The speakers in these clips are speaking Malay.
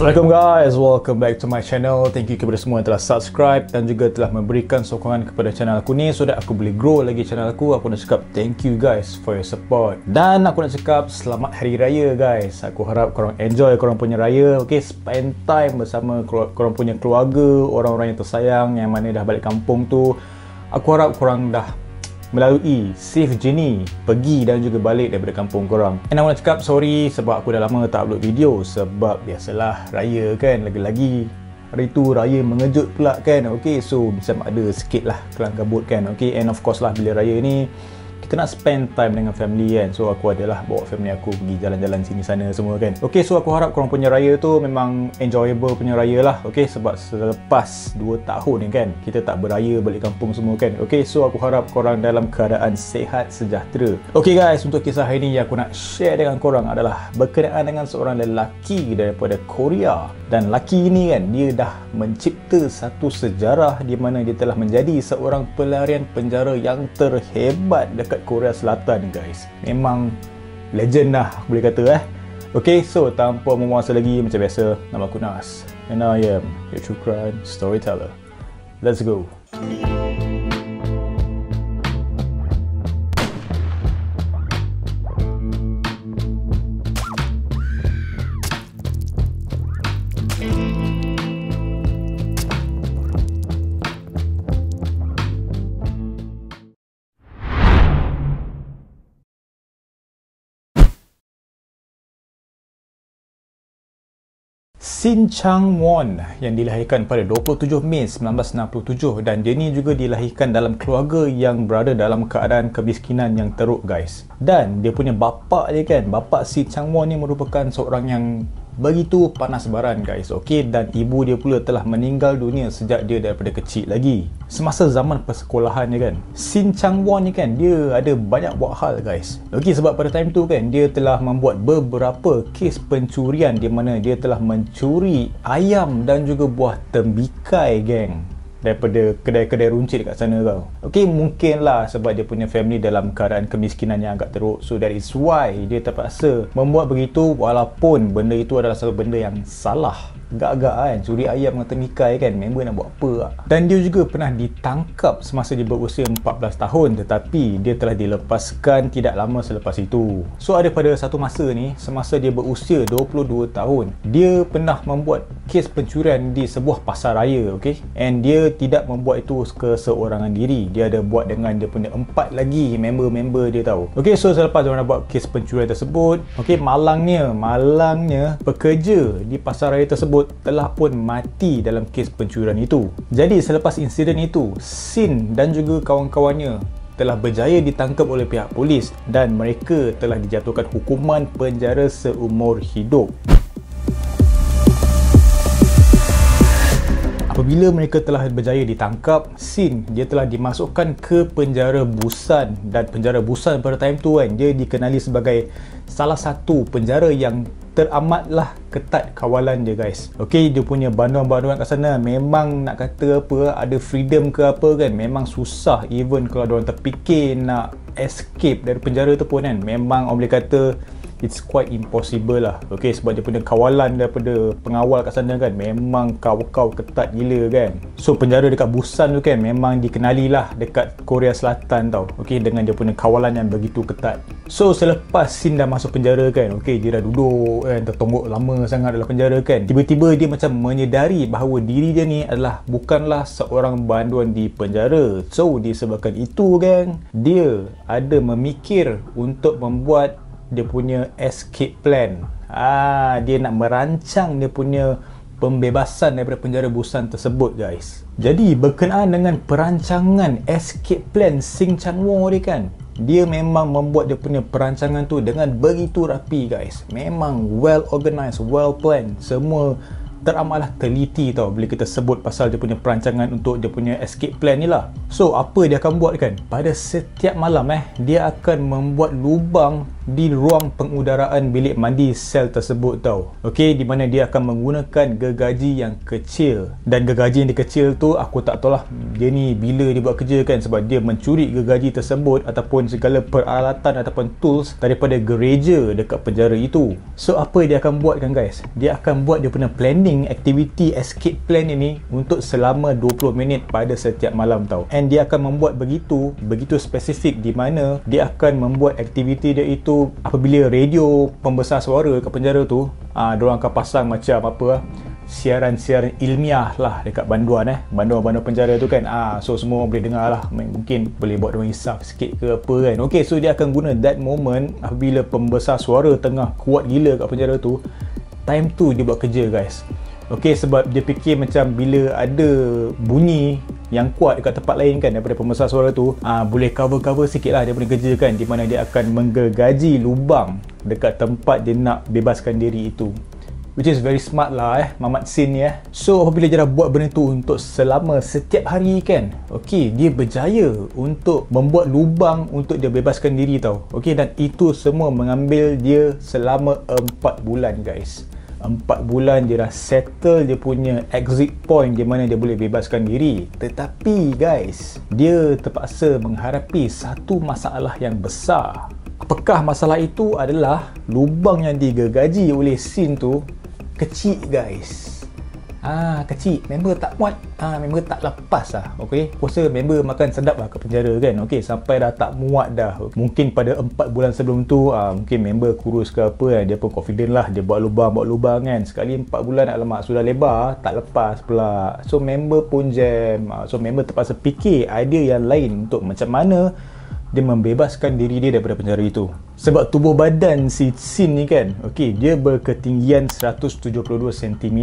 Assalamualaikum guys, welcome back to my channel. Thank you kepada semua yang telah subscribe dan juga telah memberikan sokongan kepada channel aku ni so that aku boleh grow lagi channel aku. Aku nak cakap thank you guys for your support. Dan aku nak cakap selamat hari raya guys. Aku harap korang enjoy korang punya raya. Okay, spend time bersama korang punya keluarga, orang-orang yang tersayang yang mana dah balik kampung tu. Aku harap korang dah melalui safe journey pergi dan juga balik daripada kampung korang. And I want to cakap sorry sebab aku dah lama tak upload video sebab biasalah raya kan, lagi-lagi hari tu raya mengejut pula kan. Okay, so macam ada sikit lah kelang kabut kan. Okay, and of course lah bila raya ni kita nak spend time dengan family kan. So aku adalah bawa family aku pergi jalan-jalan sini sana semua kan. Okay, so aku harap korang punya raya tu memang enjoyable punya raya lah. Okay, sebab selepas 2 tahun ni kan kita tak beraya balik kampung semua kan. Okay, so aku harap korang dalam keadaan sehat sejahtera. Okay guys, untuk kisah hari ni yang aku nak share dengan korang adalah berkenaan dengan seorang lelaki daripada Korea. Dan lelaki ni kan, dia dah mencipta satu sejarah di mana dia telah menjadi seorang pelarian penjara yang terhebat dekat Korea Selatan guys. Memang legend lah aku boleh kata Okay, so tanpa membuang masa lagi, macam biasa, nama aku Nas and I am your true crime storyteller. Let's go. Shin Chang-won yang dilahirkan pada 27 Mei 1967 dan dia ni juga dilahirkan dalam keluarga yang berada dalam keadaan kemiskinan yang teruk guys. Dan dia punya bapa dia kan, bapa Shin Chang-won ni merupakan seorang yang begitu panas baran guys. Okay, dan ibu dia pula telah meninggal dunia sejak dia daripada kecil lagi. Semasa zaman persekolahan dia kan, Shin Chang-won ni kan, dia ada banyak buat hal guys. Okay, sebab pada time tu kan dia telah membuat beberapa kes pencurian di mana dia telah mencuri ayam dan juga buah tembikai geng daripada kedai-kedai runcit kat sana tau. Okay, mungkinlah sebab dia punya family dalam keadaan kemiskinan yang agak teruk. So that is why dia terpaksa membuat begitu walaupun benda itu adalah satu benda yang salah. Gak-gak kan, curi ayam dengan temikai kan, member nak buat apa tak? Dan dia juga pernah ditangkap semasa dia berusia 14 tahun tetapi dia telah dilepaskan tidak lama selepas itu. So ada pada satu masa ni, semasa dia berusia 22 tahun, dia pernah membuat kes pencurian di sebuah pasar raya. Okay, and dia tidak membuat itu keseorangan diri, dia ada buat dengan dia punya 4 lagi member-member dia tahu. Okay, so selepas dia buat kes pencurian tersebut, okay, malangnya pekerja di pasar raya tersebut telah pun mati dalam kes pencurian itu. Jadi selepas insiden itu, Shin dan juga kawan-kawannya telah berjaya ditangkap oleh pihak polis dan mereka telah dijatuhkan hukuman penjara seumur hidup. Apabila mereka telah berjaya ditangkap, Shin dia telah dimasukkan ke penjara Busan. Dan penjara Busan pada time tu kan, dia dikenali sebagai salah satu penjara yang teramatlah ketat kawalan dia guys. Okay, dia punya banduan-banduan kat sana memang nak kata apa, ada freedom ke apa kan, memang susah. Even kalau diorang terfikir nak escape dari penjara tu pun kan, memang orang boleh kata it's quite impossible lah. Okay, sebab dia punya kawalan daripada pengawal kat sana kan memang kau ketat gila kan. So penjara dekat Busan tu kan memang dikenali lah dekat Korea Selatan tau. Okay, dengan dia punya kawalan yang begitu ketat. So selepas Shin dah masuk penjara kan, okay, dia dah duduk kan, tertonggok lama sangat dalam penjara kan, tiba-tiba dia macam menyedari bahawa diri dia ni adalah bukanlah seorang banduan di penjara. So disebabkan itu kan, dia ada memikir untuk membuat dia punya escape plan. Dia nak merancang dia punya pembebasan daripada penjara Busan tersebut guys. Jadi berkenaan dengan perancangan escape plan Shin Chang-won ni kan, dia memang membuat dia punya perancangan tu dengan begitu rapi guys. Memang well organized, well planned. Semua teramatlah teliti tau bila kita sebut pasal dia punya perancangan untuk dia punya escape plan ni lah. So apa dia akan buat kan, pada setiap malam dia akan membuat lubang di ruang pengudaraan bilik mandi sel tersebut tau. Okey, di mana dia akan menggunakan gergaji yang kecil. Dan gergaji yang kecil tu aku tak tahu lah dia ni bila dia buat kerja kan, sebab dia mencuri gergaji tersebut ataupun segala peralatan ataupun tools daripada gereja dekat penjara itu. So apa dia akan buat kan guys? Dia akan buat dia punya planning activity escape plan ini untuk selama 20 minit pada setiap malam tau. And dia akan membuat begitu spesifik, di mana dia akan membuat aktiviti dia itu apabila radio pembesar suara kat penjara tu diorang akan pasang macam apa siaran-siaran ilmiah lah dekat banduan banduan penjara tu kan. So semua boleh dengar lah, mungkin boleh buat diorang hisap sikit ke apa kan. Okay, so dia akan guna that moment apabila pembesar suara tengah kuat gila kat penjara tu, time tu dia buat kerja guys. Okay, sebab dia fikir macam bila ada bunyi yang kuat dekat tempat lain kan daripada pembesar suara tu, boleh cover sikit lah dia punya kerja kan, di mana dia akan menggergaji lubang dekat tempat dia nak bebaskan diri itu. Which is very smart lah Mamat Sin ni So apabila dia dah buat benda tu untuk selama setiap hari kan, okay, dia berjaya untuk membuat lubang untuk dia bebaskan diri tau. Okay, dan itu semua mengambil dia selama 4 bulan guys. 4 bulan dia dah settle dia punya exit point di mana dia boleh bebaskan diri. Tetapi guys, dia terpaksa menghadapi satu masalah yang besar. Apakah masalah itu? Adalah lubang yang digergaji oleh Sin tu kecil guys. Kecil, member tak muat, member tak lepas lah. Okay, aku rasa member makan sedap lah kat penjara kan. Okay, sampai dah tak muat dah. Mungkin pada 4 bulan sebelum tu mungkin member kurus ke apa kan, dia pun confident lah, dia buat lubang kan. Sekali 4 bulan alamak sudah lebar, tak lepas pula. So member pun jam. So member terpaksa fikir idea yang lain untuk macam mana dia membebaskan diri dia daripada penjara itu. Sebab tubuh badan si Sin ni kan, okay, dia berketinggian 172 cm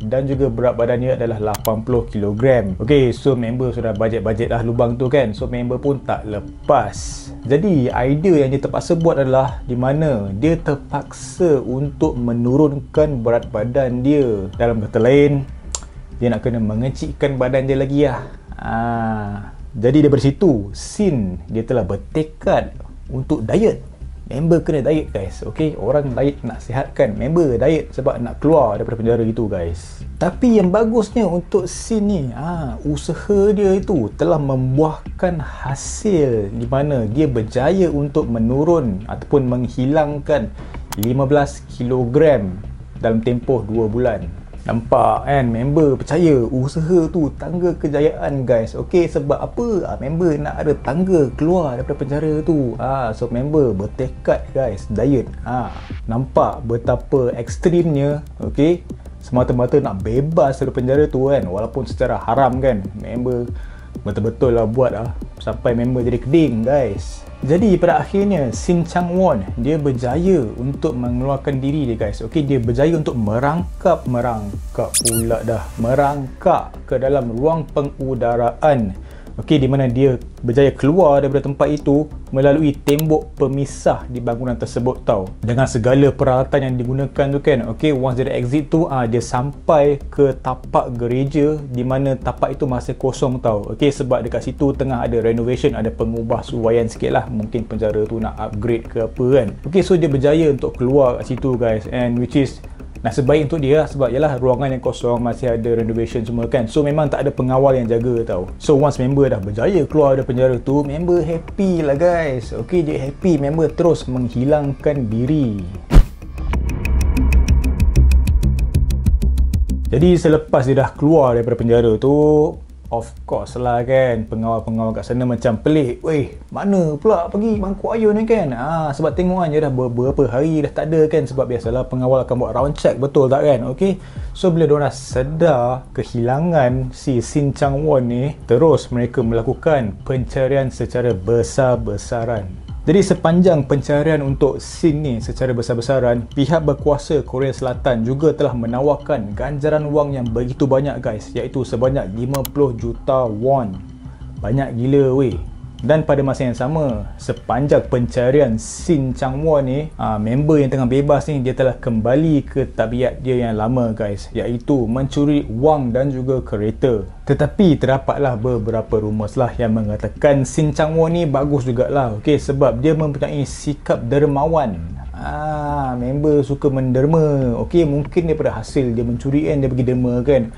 dan juga berat badannya adalah 80 kg. Okay, so member sudah bajet lah lubang tu kan. So member pun tak lepas. Jadi idea yang dia terpaksa buat adalah di mana dia terpaksa untuk menurunkan berat badan dia. Dalam kata lain, dia nak kena mengecikkan badan dia lagi lah. Jadi daripada situ, Sin dia telah bertekad untuk diet. Member kena diet guys. Okay, orang diet nak sihatkan, member diet sebab nak keluar daripada penjara itu guys. Tapi yang bagusnya untuk Sin ni, usaha dia itu telah membuahkan hasil, di mana dia berjaya untuk menurun ataupun menghilangkan 15 kg dalam tempoh 2 bulan. Nampak kan, member percaya usaha tu tangga kejayaan guys. Okay, sebab apa? Member nak ada tangga keluar daripada penjara tu. So member bertekad guys diet. Nampak betapa ekstrimnya. Okay, semata-mata nak bebas dari penjara tu kan, walaupun secara haram kan. Member betul-betul lah buat sampai member jadi keding guys. Jadi pada akhirnya Sin Chang Won dia berjaya untuk mengeluarkan diri dia guys. Okey, dia berjaya untuk merangkak ke dalam ruang pengudaraan. Okey, di mana dia berjaya keluar daripada tempat itu melalui tembok pemisah di bangunan tersebut tau. Dengan segala peralatan yang digunakan tu kan. Okey, once dia exit tu dia sampai ke tapak gereja, di mana tapak itu masih kosong tau. Okey, sebab dekat situ tengah ada renovation, ada pengubah suaian sikit lah. Mungkin penjara tu nak upgrade ke apa kan. Okey, so dia berjaya untuk keluar kat situ guys, and which is nasib baik untuk dia sebab yalah ruangan yang kosong, masih ada renovation semua kan. So memang tak ada pengawal yang jaga tau. So once member dah berjaya keluar dari penjara tu, member happy lah guys. Okay, dia happy, member terus menghilangkan diri. Jadi selepas dia dah keluar daripada penjara tu, of course lah kan, pengawal-pengawal kat sana macam pelik. Weh, mana pula pergi mangkuk ayun ni kan? Sebab tengok kan dia dah beberapa hari dah tak ada kan. Sebab biasalah pengawal akan buat round check, betul tak kan? Okay, so bila diorang dah sedar kehilangan si Sin Chang Won ni, terus mereka melakukan pencarian secara besar-besaran. Jadi sepanjang pencarian untuk Sin ni secara besar-besaran, pihak berkuasa Korea Selatan juga telah menawarkan ganjaran wang yang begitu banyak guys, iaitu sebanyak 50 juta won. Banyak gila weh. Dan pada masa yang sama, sepanjang pencarian Sin Chang Won ni, member yang tengah bebas ni, dia telah kembali ke tabiat dia yang lama guys, iaitu mencuri wang dan juga kereta. Tetapi terdapatlah beberapa rumours lah yang mengatakan Sin Chang Won ni bagus jugalah, okey, sebab dia mempunyai sikap dermawan. Member suka menderma, okey, mungkin daripada hasil dia mencuri kan, dia pergi derma kan.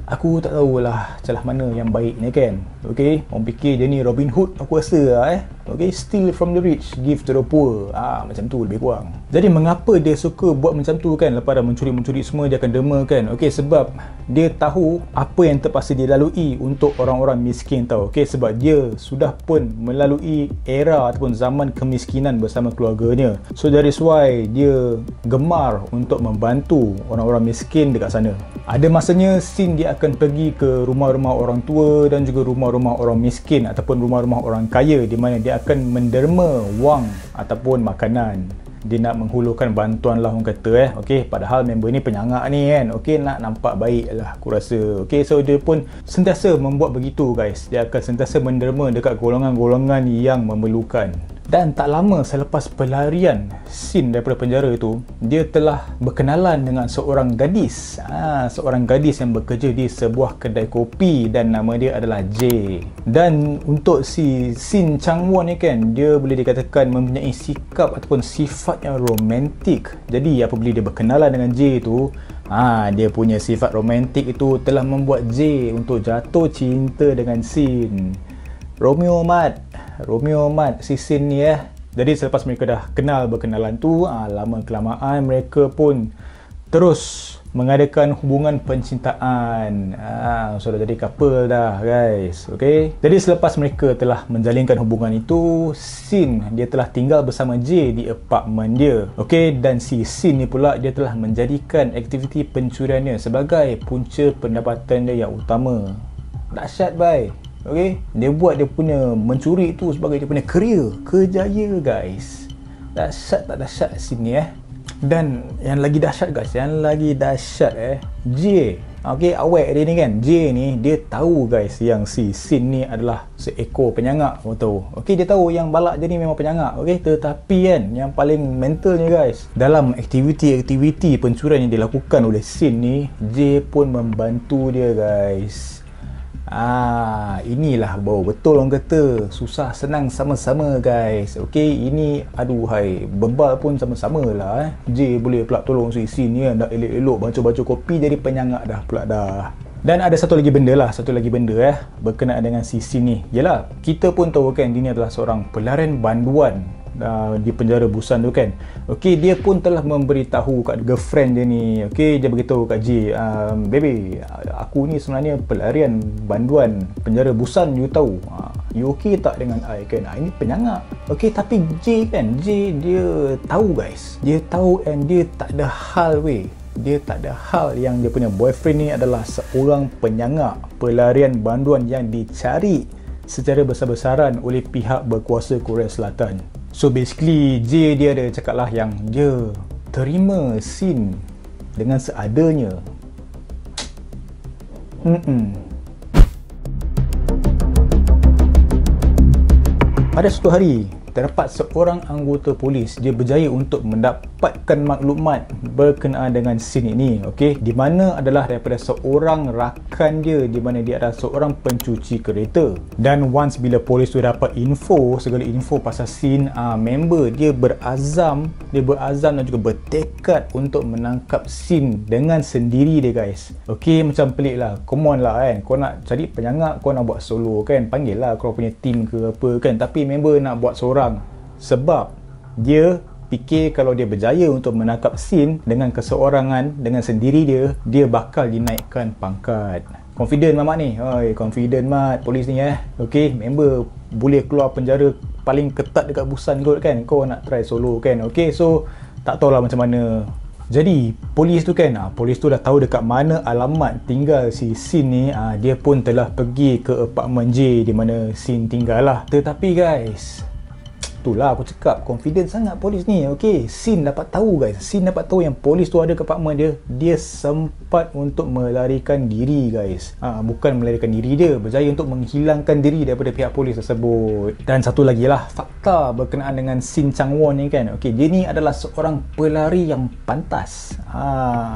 Aku tak tahulah celah mana yang baik ni kan. Okey, orang fikir dia ni Robin Hood aku rasa lah Okey, steal from the rich, give to the poor. Macam tu lebih kurang. Jadi mengapa dia suka buat macam tu kan? Lepas dah mencuri-mencuri semua, dia akan derma kan. Okey, sebab dia tahu apa yang terpaksa dia lalui untuk orang-orang miskin tau. Okey, sebab dia sudah pun melalui era ataupun zaman kemiskinan bersama keluarganya. So that is why dia gemar untuk membantu orang-orang miskin dekat sana. Ada masanya Sin dia akan pergi ke rumah-rumah orang tua dan juga rumah-rumah orang miskin ataupun rumah-rumah orang kaya, di mana dia akan menderma wang ataupun makanan. Dia nak menghulurkan bantuan lah orang kata Okey, padahal member ni penyangak ni kan. Okey, nak nampak baik lah aku rasa. Okey, so dia pun sentiasa membuat begitu guys. Dia akan sentiasa menderma dekat golongan-golongan yang memerlukan. Dan tak lama selepas pelarian Sin daripada penjara itu, dia telah berkenalan dengan seorang gadis. Seorang gadis yang bekerja di sebuah kedai kopi dan nama dia adalah J. Dan untuk si Sin Chang Won ni kan, dia boleh dikatakan mempunyai sikap ataupun sifat yang romantik. Jadi apabila dia berkenalan dengan J tu, dia punya sifat romantik itu telah membuat J untuk jatuh cinta dengan Sin. Romeo Mat si Sin ni Jadi selepas mereka dah berkenalan tu, lama kelamaan mereka pun terus mengadakan hubungan percintaan. Sudah jadi couple dah guys. Okey. Jadi selepas mereka telah menjalinkan hubungan itu, Sin dia telah tinggal bersama J di apartmen dia. Okey, dan si Sin ni pula dia telah menjadikan aktiviti pencuriannya sebagai punca pendapatan dia yang utama. Dahsyat bye. Okey, dia buat dia punya mencuri tu sebagai dia punya career, kerjaya guys. Dahsyat tak dahsyat sini Dan yang lagi dahsyat guys, J. Okey, awek dia ni kan, J ni dia tahu guys yang si Sin ni adalah seekor penyangak, tahu. Okey, dia tahu yang balak dia ni memang penyangak. Okey, tetapi kan yang paling mentalnya guys, dalam aktiviti-aktiviti pencurian yang dilakukan oleh Sin ni, J pun membantu dia guys. Inilah baru betul orang kata susah senang sama-sama guys. Okey, ini aduhai bebal pun sama-sama lah J boleh pula tolong si Sin ni nak elok-elok baca-baca kopi jadi penyangak dah pula dah. Dan ada satu lagi benda berkenaan dengan si Sin ni. Yalah, kita pun tahu kan dia ni adalah seorang pelarian banduan di penjara Busan tu kan. Okey, dia pun telah memberitahu kat girlfriend dia ni. Okey, dia beritahu kat J, baby, aku ni sebenarnya pelarian banduan penjara Busan, you tahu. You okey tak dengan I kan? Ini penyangak. Okey, tapi J kan, J dia tahu guys. Dia tahu and dia tak ada hal Dia tak ada hal yang dia punya boyfriend ni adalah seorang penyangak, pelarian banduan yang dicari secara besar-besaran oleh pihak berkuasa Korea Selatan. So basically J dia ada cakap lah yang dia terima Sin dengan seadanya. Pada suatu hari, terdapat seorang anggota polis, dia berjaya untuk mendapatkan maklumat berkenaan dengan Sin ini. Okey, di mana adalah daripada seorang rakan dia, di mana dia adalah seorang pencuci kereta. Dan once bila polis tu dapat segala info pasal Sin, member dia berazam dan juga bertekad untuk menangkap Sin dengan sendiri dia guys. Okey, macam pelik lah, come on lah kan, kau nak cari penyangak, kau nak buat solo kan, panggil lah kau punya team ke apa kan, tapi member nak buat seorang. Sebab dia fikir kalau dia berjaya untuk menangkap Sin dengan keseorangan, dengan sendiri dia bakal dinaikkan pangkat. Confident mamak ni. Confident mat polis ni Okey, member boleh keluar penjara paling ketat dekat Busan kot kan. Kau nak try solo kan. Okey, so tak tahulah macam mana. Jadi polis tu kan, polis tu dah tahu dekat mana alamat tinggal si Sin ni. Dia pun telah pergi ke apartmen J di mana Sin tinggal lah. Tetapi guys, Itulah aku cakap, confident sangat polis ni. Okay, Sin dapat tahu guys. Sin dapat tahu yang polis tu ada kat apartment dia. Dia sempat untuk melarikan diri guys. Bukan melarikan diri dia, berjaya untuk menghilangkan diri daripada pihak polis tersebut. Dan satu lagi lah fakta berkenaan dengan Sin Chang Won ni kan. Okay, dia ni adalah seorang pelari yang pantas.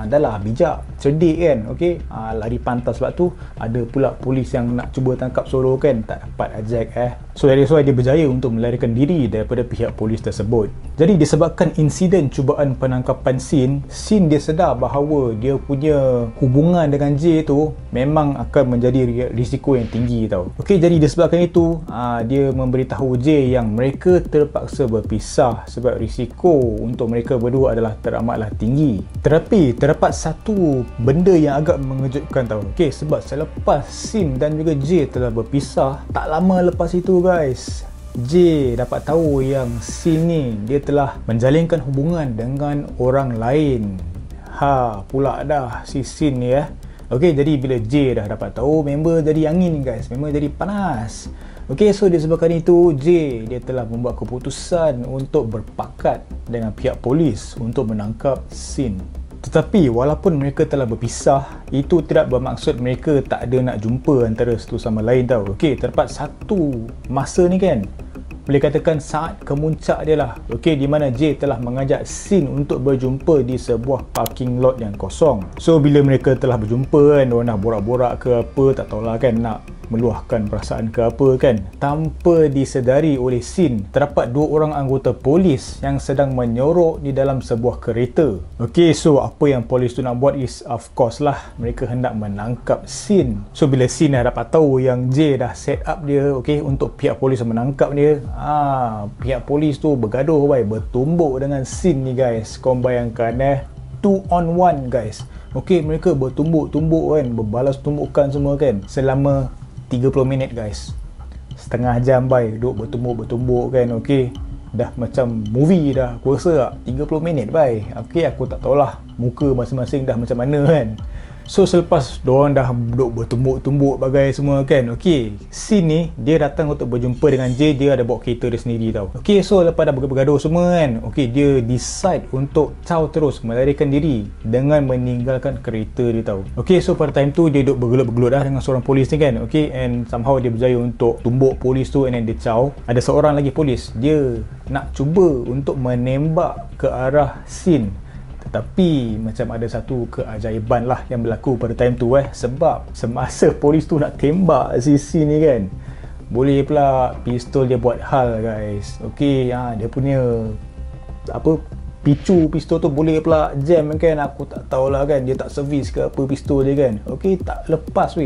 Dah lah bijak, cerdik kan. Okay, lari pantas. Sebab tu ada pula polis yang nak cuba tangkap solo kan, tak dapat ajak So that's why dia berjaya untuk melarikan diri daripada pihak polis tersebut. Jadi disebabkan insiden cubaan penangkapan Sin dia sedar bahawa dia punya hubungan dengan J tu memang akan menjadi risiko yang tinggi tau. Okay, jadi disebabkan itu dia memberitahu J yang mereka terpaksa berpisah sebab risiko untuk mereka berdua adalah teramatlah tinggi. Tetapi terdapat satu benda yang agak mengejutkan tau. Okay, sebab selepas Sin dan juga J telah berpisah, tak lama lepas itu guys, J dapat tahu yang Sin ni dia telah menjalinkan hubungan dengan orang lain. Pula dah si Sin ni Okay, jadi bila J dah dapat tahu, member jadi angin guys, member jadi panas. Okay, so disebabkan itu J dia telah membuat keputusan untuk berpakat dengan pihak polis untuk menangkap Sin. Tetapi walaupun mereka telah berpisah, itu tidak bermaksud mereka tak ada nak jumpa antara satu sama lain tau. Okay, terdapat satu masa ni kan, boleh katakan saat kemuncak dia lah. Okay, di mana J telah mengajak Sin untuk berjumpa di sebuah parking lot yang kosong. So bila mereka telah berjumpa kan, diorang dah borak-borak ke apa, tak tahulah kan, nak meluahkan perasaan ke apa kan. Tanpa disedari oleh Sin, terdapat dua orang anggota polis yang sedang menyorok di dalam sebuah kereta. Okay, so apa yang polis tu nak buat is of course lah, mereka hendak menangkap Sin. So bila Sin dah dapat tahu yang J dah set up dia okay, untuk pihak polis menangkap dia, pihak polis tu bergaduh bertumbuk dengan Sin ni guys. Kau bayangkan 2 on 1 guys. Okay, mereka bertumbuk-tumbuk kan, berbalas tumbukan semua kan, selama 30 minit guys. Setengah jam duduk bertumbuk-bertumbuk kan. Okay, dah macam movie dah aku rasa 30 minit Okay, aku tak tahulah muka masing-masing dah macam mana kan. So selepas diorang dah duduk bertumbuk-tumbuk bagai semua kan, okay, Sin ni dia datang untuk berjumpa dengan J. Dia ada bawa kereta dia sendiri tau. Okay, so lepas dah bergaduh semua kan, okay, dia decide untuk terus melarikan diri dengan meninggalkan kereta dia tau. Okay, so pada time tu dia duduk bergelut-bergelut dah dengan seorang polis ni kan. Okay, and somehow dia berjaya untuk tumbuk polis tu, and then dia ada seorang lagi polis, dia nak cuba untuk menembak ke arah Sin. Tetapi macam ada satu keajaiban lah yang berlaku pada time tu sebab semasa polis tu nak tembak si Sin ni kan, boleh pula pistol dia buat hal guys. Okay, dia punya picu pistol tu boleh pula jam kan. Aku tak tahulah kan, dia tak servis ke apa pistol dia kan. Okay, tak lepas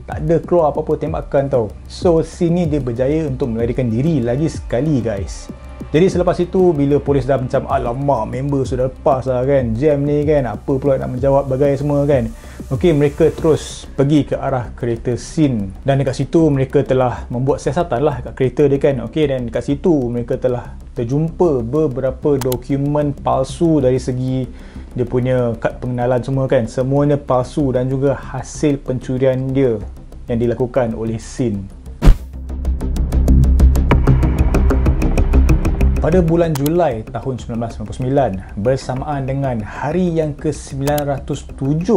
tak ada keluar apa-apa tembakan tau. So Sin ni dia berjaya untuk melarikan diri lagi sekali guys. Jadi selepas itu, bila polis dah macam alamak, member sudah lepas lah kan, jam ni kan, apa pula nak menjawab bagai semua kan. Okay, mereka terus pergi ke arah kereta Sin, dan dekat situ mereka telah membuat siasatan lah kat kereta dia kan. Okay, dan dekat situ mereka telah terjumpa beberapa dokumen palsu dari segi dia punya kad pengenalan semua kan. Semuanya palsu dan juga hasil pencurian dia yang dilakukan oleh Sin. Pada bulan Julai tahun 1999, bersamaan dengan hari yang ke-907,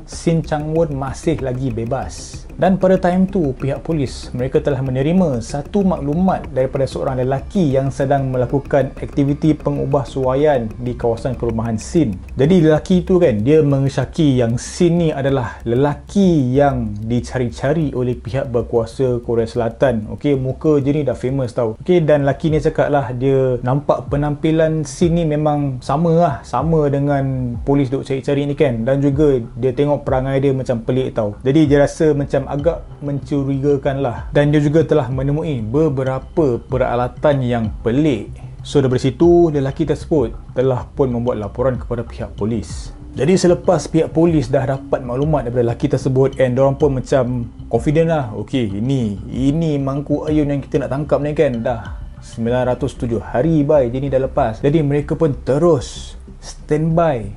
Sin Chang Won masih lagi bebas. Dan pada time tu, pihak polis mereka telah menerima satu maklumat daripada seorang lelaki yang sedang melakukan aktiviti pengubahsuaian di kawasan perumahan Sin. Jadi lelaki tu kan, dia mengesyaki yang Sin ni adalah lelaki yang dicari-cari oleh pihak berkuasa Korea Selatan. Okey, muka dia ni dah famous tau. Okey, dan lelaki ni cakap lah, dia nampak penampilan Sin ni memang sama dengan polis duk cari-cari ni kan. Dan juga dia tengok perangai dia macam pelik tau. Jadi dia rasa macam agak mencurigakan lah. Dan dia juga telah menemui beberapa peralatan yang pelik. So dari situ, lelaki tersebut telah pun membuat laporan kepada pihak polis. Jadi selepas pihak polis dah dapat maklumat daripada lelaki tersebut, and diorang pun macam confident lah. Okay, ini mangkuk ayun yang kita nak tangkap ni kan. Dah 907 hari dia ni dah lepas. Jadi mereka pun terus standby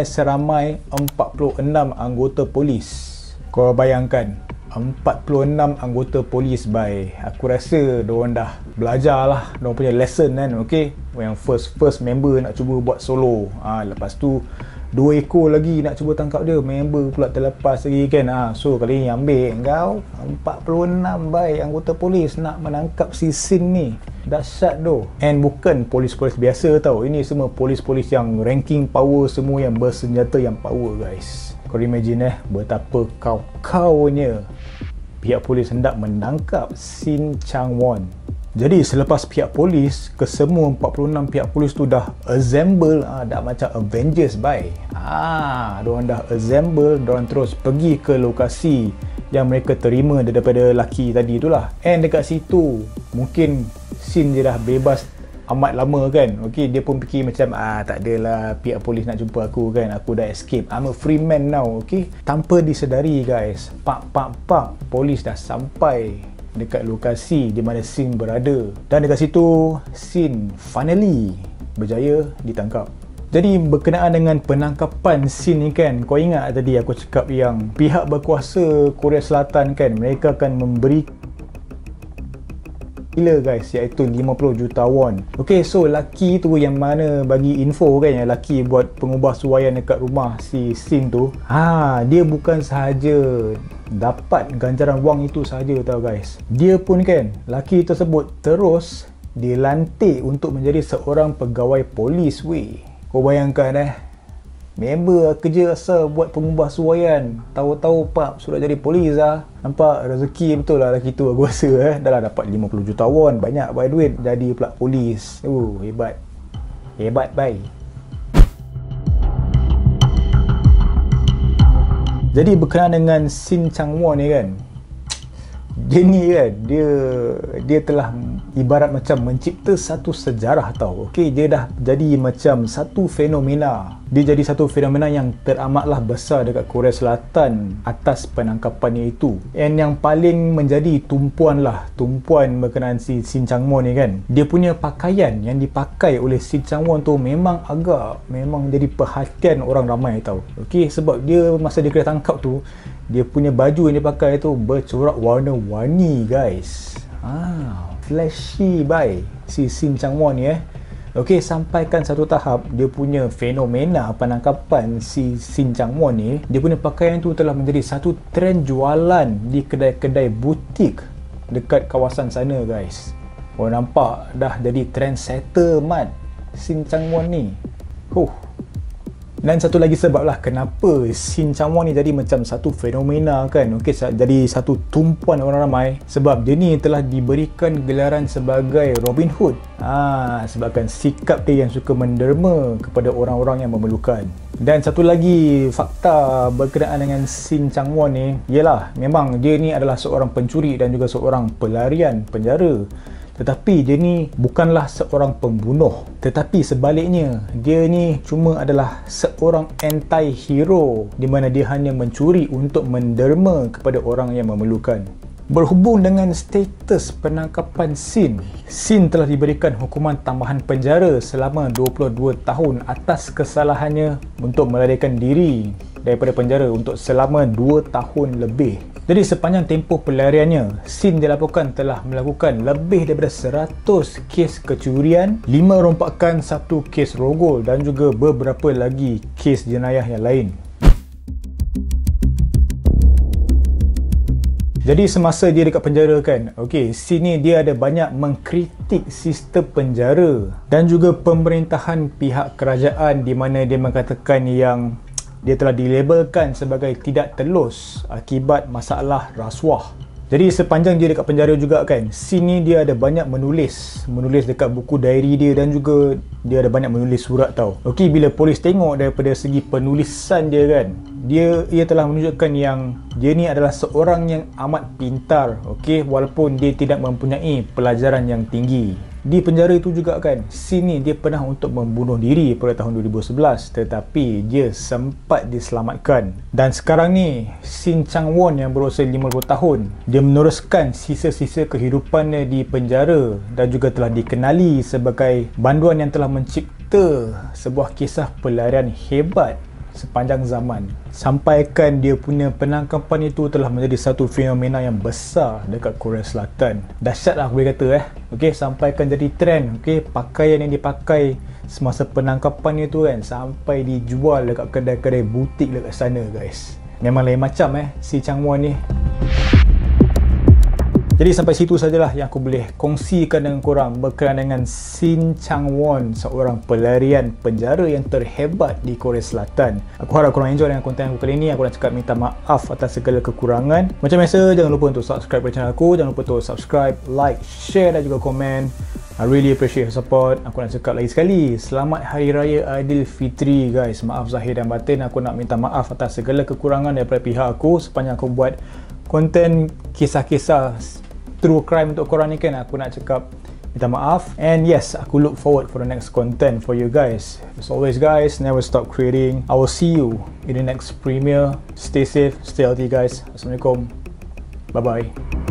seramai 46 anggota polis. Kau bayangkan, 46 anggota polis by. Aku rasa diorang dah belajar lah, diorang punya lesson kan. Okay, yang first member nak cuba buat solo, lepas tu 2 ekor lagi nak cuba tangkap dia, member pula terlepas lagi kan. So kali ni ambil kau 46 by anggota polis nak menangkap si Sin ni. Dahsyat tu. And bukan polis-polis biasa tau, ini semua polis-polis yang ranking power, semua yang bersenjata, yang power guys. Kau imagine betapa kau-kaunya pihak polis hendak menangkap Sin Chang-won. Jadi selepas pihak polis, kesemua 46 pihak polis tu dah assemble, dah macam Avengers by. Diorang dah assemble, diorang terus pergi ke lokasi yang mereka terima daripada lelaki tadi tu lah. And dekat situ mungkin Sin dia dah bebas amat lama kan. Okay, dia pun fikir macam tak adalah pihak polis nak jumpa aku kan, aku dah escape, I'm a free man now. Okay, tanpa disedari guys, polis dah sampai dekat lokasi di mana Sin berada, dan dekat situ Sin finally berjaya ditangkap. Jadi berkenaan dengan penangkapan Sin ni kan, kau ingat tadi aku cakap yang pihak berkuasa Korea Selatan kan, mereka akan memberi gila guys, iaitu 50 juta won. Okay, so laki tu yang mana bagi info kan, yang laki buat pengubah suaian dekat rumah si Sin tu, dia bukan sahaja dapat ganjaran wang itu sahaja tau guys, dia pun kan, laki tersebut terus dilantik untuk menjadi seorang pegawai polis weh. Kau bayangkan member kerja asal buat pengubah suaian, tahu-tahu sudah jadi polis lah. Nampak rezeki betul lah lelaki tu, aku rasa dah lah dapat 50 juta won, banyak buat duit, jadi pula polis. Hebat bye. Jadi berkenaan dengan Sin Chang-won ni kan, dia ni kan, dia telah ibarat macam mencipta satu sejarah tau. Okay, dia dah jadi macam satu fenomena. Dia jadi satu fenomena yang teramatlah besar dekat Korea Selatan atas penangkapannya itu. And yang paling menjadi tumpuan berkenaan si Sin Chang-won ni kan, dia punya pakaian yang dipakai oleh Sin Chang-won tu memang jadi perhatian orang ramai tau. Okay, sebab dia masa dia kena tangkap tu, dia punya baju yang dia pakai tu bercorak warna-warni guys. Flashy by si Sin Chang-won ni Okay, sampaikan satu tahap dia punya fenomena penangkapan si Sin Chang-won ni, dia punya pakaian tu telah menjadi satu trend jualan di kedai-kedai butik dekat kawasan sana guys. Nampak dah jadi trendsetter mat Sin Chang-won ni. Dan satu lagi sebab lah kenapa Sin Chang-won ni jadi macam satu fenomena kan, okay, jadi satu tumpuan orang ramai, sebab dia ni telah diberikan gelaran sebagai Robin Hood. Sebabkan sikap dia yang suka menderma kepada orang-orang yang memerlukan. Dan satu lagi fakta berkenaan dengan Sin Chang-won ni, ialah memang dia ni adalah seorang pencuri dan juga seorang pelarian penjara. Tetapi dia ni bukanlah seorang pembunuh, tetapi sebaliknya, dia ni cuma adalah seorang anti-hero, di mana dia hanya mencuri untuk menderma kepada orang yang memerlukan. Berhubung dengan status penangkapan Sin telah diberikan hukuman tambahan penjara selama 22 tahun atas kesalahannya untuk melarikan diri daripada penjara untuk selama 2 tahun lebih. Jadi sepanjang tempoh pelariannya, Sin dilaporkan telah melakukan lebih daripada 100 kes kecurian, 5 rompakan, 1 kes rogol dan juga beberapa lagi kes jenayah yang lain. Jadi semasa dia dekat penjara kan, okay, Sin ni dia ada banyak mengkritik sistem penjara dan juga pemerintahan pihak kerajaan, di mana dia mengatakan yang dia telah dilabelkan sebagai tidak telus akibat masalah rasuah. Jadi sepanjang dia dekat penjara juga kan, Sin ni dia ada banyak menulis dekat buku diary dia, dan juga dia ada banyak menulis surat tau. Okey, bila polis tengok daripada segi penulisan dia kan, ia telah menunjukkan yang dia ni adalah seorang yang amat pintar, okey, walaupun dia tidak mempunyai pelajaran yang tinggi. Di penjara itu juga kan, Sin ni dia pernah untuk membunuh diri pada tahun 2011, tetapi dia sempat diselamatkan. Dan sekarang ni Sin Chang-won yang berusia 50 tahun, dia meneruskan sisa-sisa kehidupannya di penjara dan juga telah dikenali sebagai banduan yang telah mencipta sebuah kisah pelarian hebat sepanjang zaman. Sampaikan dia punya penangkapan itu telah menjadi satu fenomena yang besar dekat Korea Selatan. Dahsyat lah aku boleh kata okay, sampaikan jadi trend. Okay, pakaian yang dipakai semasa penangkapan itu kan sampai dijual dekat kedai-kedai butik dekat sana guys. Memang lain macam si Chang-won ni. Jadi sampai situ sajalah yang aku boleh kongsikan dengan korang berkenaan dengan Shin Chang-won, seorang pelarian penjara yang terhebat di Korea Selatan. Aku harap korang enjoy dengan konten aku kali ini. Aku nak cakap minta maaf atas segala kekurangan. Macam biasa, jangan lupa untuk subscribe pada channel aku. Jangan lupa untuk subscribe, like, share dan juga komen. I really appreciate your support. Aku nak cakap lagi sekali, selamat Hari Raya Aidilfitri guys. Maaf zahir dan batin. Aku nak minta maaf atas segala kekurangan daripada pihak aku sepanjang aku buat konten kisah-kisah true crime untuk korang ni kan. Aku nak cakap minta maaf. And yes, aku look forward for the next content for you guys. As always guys, never stop creating. I will see you in the next premiere. Stay safe, stay healthy guys. Assalamualaikum. Bye bye.